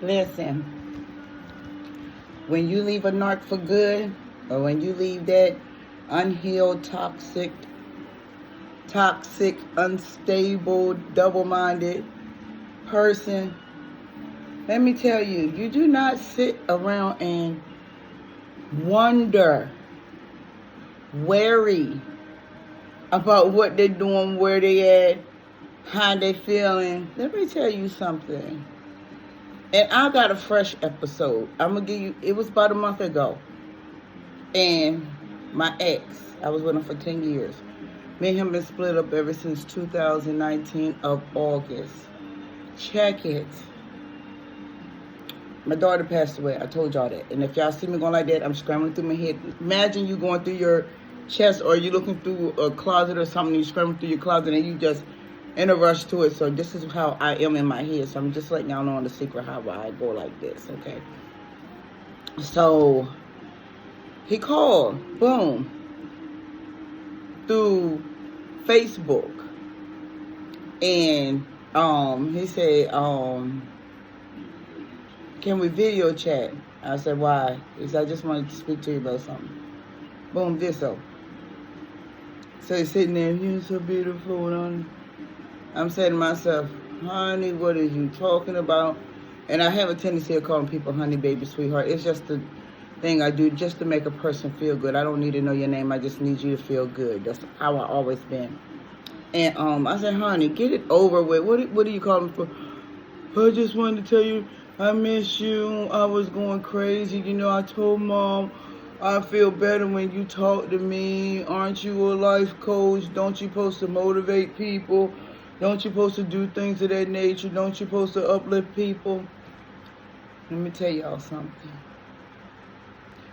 Listen, when you leave a narc for good, or when you leave that unhealed, toxic, unstable, double-minded person, let me tell you, you do not sit around and wonder, worry about what they're doing, where they at, how they feeling. Let me tell you something. And I got a fresh episode. I'm going to give you, it was about a month ago. And my ex, I was with him for 10 years. Me and him been split up ever since 2019 of August. Check it. My daughter passed away. I told y'all that. And if y'all see me going like that, I'm scrambling through my head. Imagine you going through your chest, or you looking through a closet or something, you scrambling through your closet and you just in a rush to it. So this is how I am in my head. So I'm just letting y'all know on the secret how I go like this, okay? So he called, boom, through Facebook. And he said, can we video chat? I said, why? He said, I just wanted to speak to you about something. Boom, this so. So he's sitting there, you're so beautiful. And I'm saying to myself, honey, what are you talking about? And I have a tendency of calling people honey, baby, sweetheart. It's just the thing I do just to make a person feel good. I don't need to know your name. I just need you to feel good. That's how I always been. And I said, honey, get it over with. What do you call me for? I just wanted to tell you, I miss you. I was going crazy. You know, I told Mom, I feel better when you talk to me. Aren't you a life coach? Don't you supposed to motivate people? Don't you supposed to do things of that nature? Don't you supposed to uplift people? Let me tell y'all something.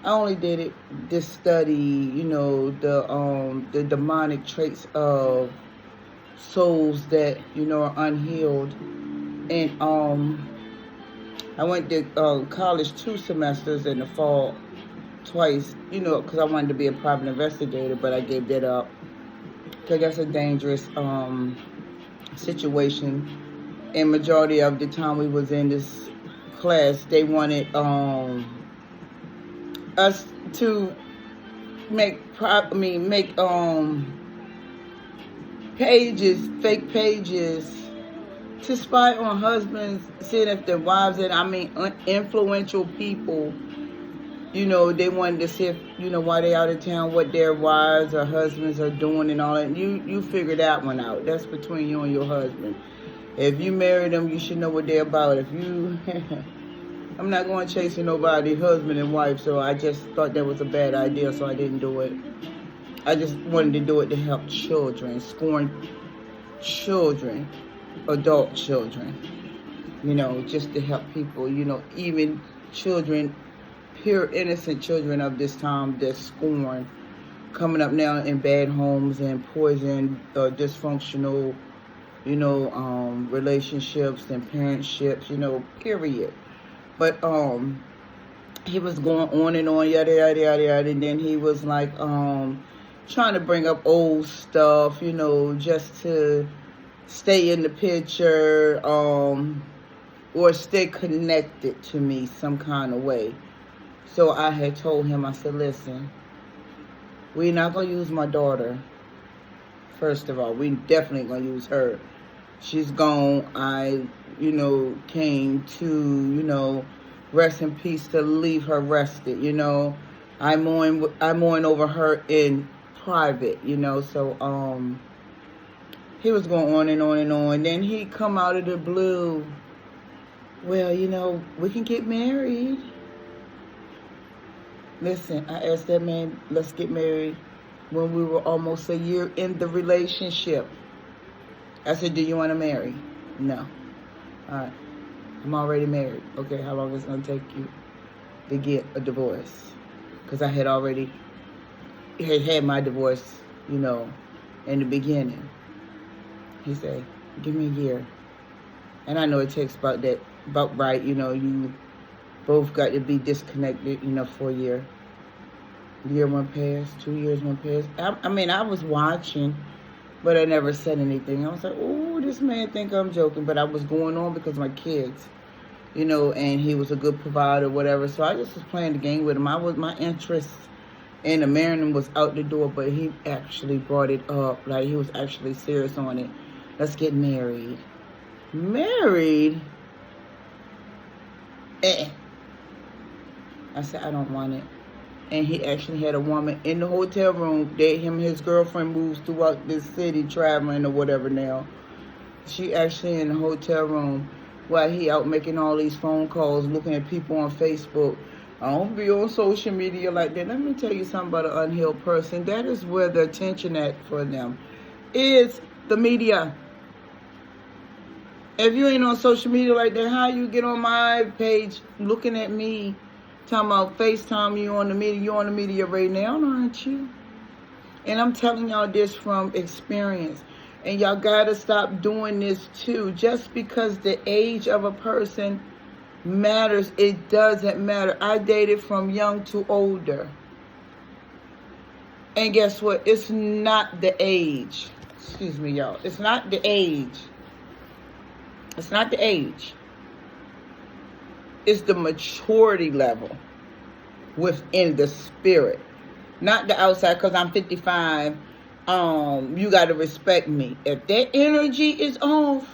I only did it, this study, you know, the demonic traits of souls that, you know, are unhealed. And I went to college 2 semesters in the fall, twice, you know, because I wanted to be a private investigator, but I gave that up because that's a dangerous situation. And majority of the time we was in this class, they wanted us to make pages, fake pages, to spy on husbands, seeing if their wives, and influential people, you know, they wanted to see if, you know, while they out of town, what their wives or husbands are doing and all that. You figure that one out. That's between you and your husband. If you marry them, you should know what they're about. If you, I'm not going chasing nobody, husband and wife, so I just thought that was a bad idea, so I didn't do it. I just wanted to do it to help children, scorn children, adult children, you know, just to help people, you know, even children, pure innocent children of this time that scorn, coming up now in bad homes and poison, dysfunctional, you know, relationships and parentships, you know, period. But he was going on and on, yada yada yada yada, and then he was like trying to bring up old stuff, you know, just to stay in the picture, or stay connected to me some kind of way. So I had told him, I said, listen, we're not going to use my daughter. First of all, we definitely going to use her. She's gone. I, you know, came to, you know, rest in peace, to leave her rested, you know. I mourn over her in private, you know. So, he was going on and on and on. Then he come out of the blue. Well, you know, we can get married. Listen, I asked that man, let's get married when we were almost a year in the relationship. I said, do you want to marry? No. All right. I'm already married. Okay, how long is it going to take you to get a divorce? Because I had already had my divorce, you know, in the beginning. He said, give me a year. And I know it takes about right, you know, you both got to be disconnected, you know, for a year. A year went past, 2 years went past. I was watching, but I never said anything. I was like, oh, this man think I'm joking. But I was going on because my kids, you know, and he was a good provider, whatever. So I just was playing the game with him. My interest in the marrying was out the door, but he actually brought it up. Like, he was actually serious on it. Let's get married. Married? I said, I don't want it. And he actually had a woman in the hotel room that him and his girlfriend moves throughout this city traveling or whatever now. She actually in the hotel room while he out making all these phone calls, looking at people on Facebook. I don't be on social media like that. Let me tell you something about an unhealed person. That is where the attention at for them is the media. If you ain't on social media like that, how you get on my page looking at me, talking about FaceTime, you on the media, you on the media right now, aren't you? And I'm telling y'all this from experience. And y'all gotta stop doing this too. Just because the age of a person matters, it doesn't matter. I dated from young to older. And guess what? It's not the age. Excuse me, y'all. It's not the age. It's not the age. It's the maturity level within the spirit. Not the outside, because I'm 55. You got to respect me. If that energy is off,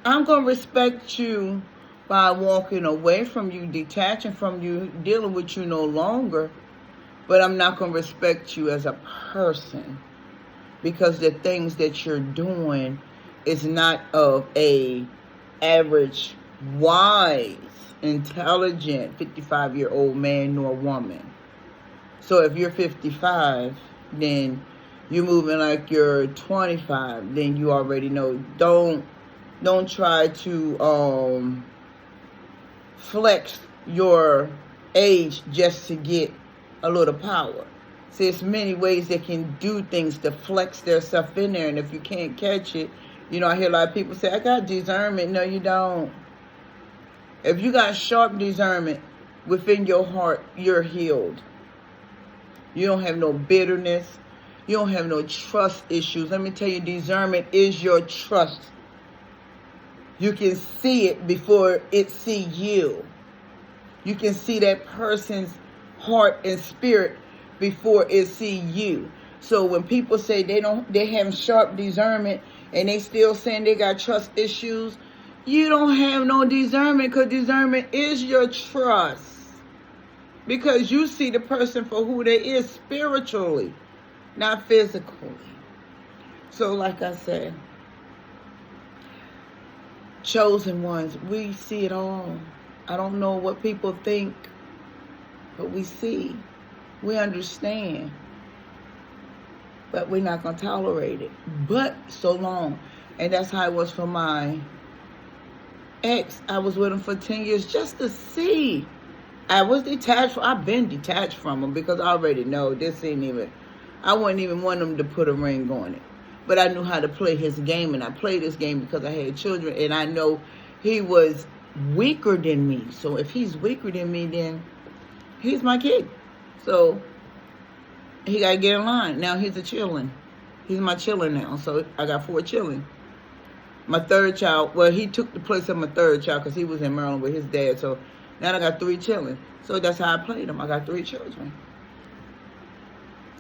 I'm going to respect you by walking away from you, detaching from you, dealing with you no longer. But I'm not going to respect you as a person, because the things that you're doing is not of a average, wise, intelligent 55-year-old man nor woman. So if you're 55, then you're moving like you're 25, then you already know. Don't try to flex your age just to get a little power. See, there's many ways they can do things to flex their stuff in there, and if you can't catch it, you know, I hear a lot of people say, I got discernment. No, you don't. If you got sharp discernment within your heart, you're healed. You don't have no bitterness. You don't have no trust issues. Let me tell you, discernment is your trust. You can see it before it see you. You can see that person's heart and spirit before it see you. So when people say they have sharp discernment and they still saying they got trust issues, you don't have no discernment, because discernment is your trust. Because you see the person for who they is spiritually, not physically. So like I said, chosen ones, we see it all. I don't know what people think, but we see. We understand. But we're not going to tolerate it. But so long. And that's how it was for my ex. I was with him for 10 years just to see. I've been detached from him, because I already know this ain't even, I wouldn't even want him to put a ring on it. But I knew how to play his game, and I played this game because I had children, and I know he was weaker than me. So if he's weaker than me, then he's my kid. So he got to get in line. Now he's a chillin'. He's my chillin' now. So I got 4 chillin'. My third child, well, he took the place of my third child because he was in Maryland with his dad. So now I got 3 chillin'. So that's how I played them. I got 3 children.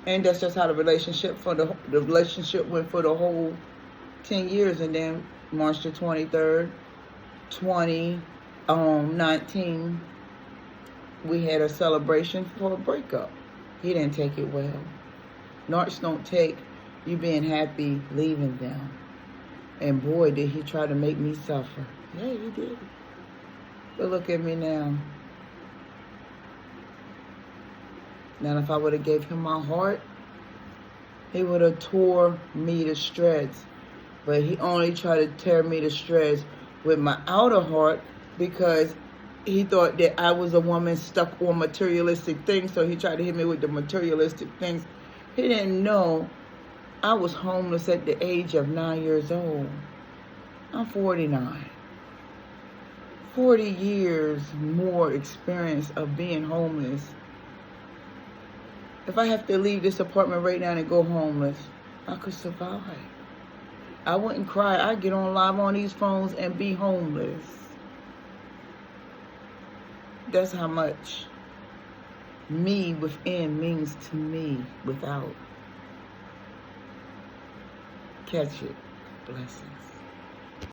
And that's just how the relationship went for the whole 10 years. And then March the 23rd, 2019, we had a celebration for a breakup. He didn't take it well. Narcs don't take you being happy leaving them. And boy, did he try to make me suffer. Yeah, he did. But look at me now. Now, if I would have gave him my heart, he would have tore me to shreds. But he only tried to tear me to shreds with my outer heart, because he thought that I was a woman stuck on materialistic things. So he tried to hit me with the materialistic things. He didn't know I was homeless at the age of 9 years old. I'm 49. 40 years more experience of being homeless. If I have to leave this apartment right now and go homeless, I could survive. I wouldn't cry. I'd get on live on these phones and be homeless. that's how much me within means to me without. Catch it. Blessings.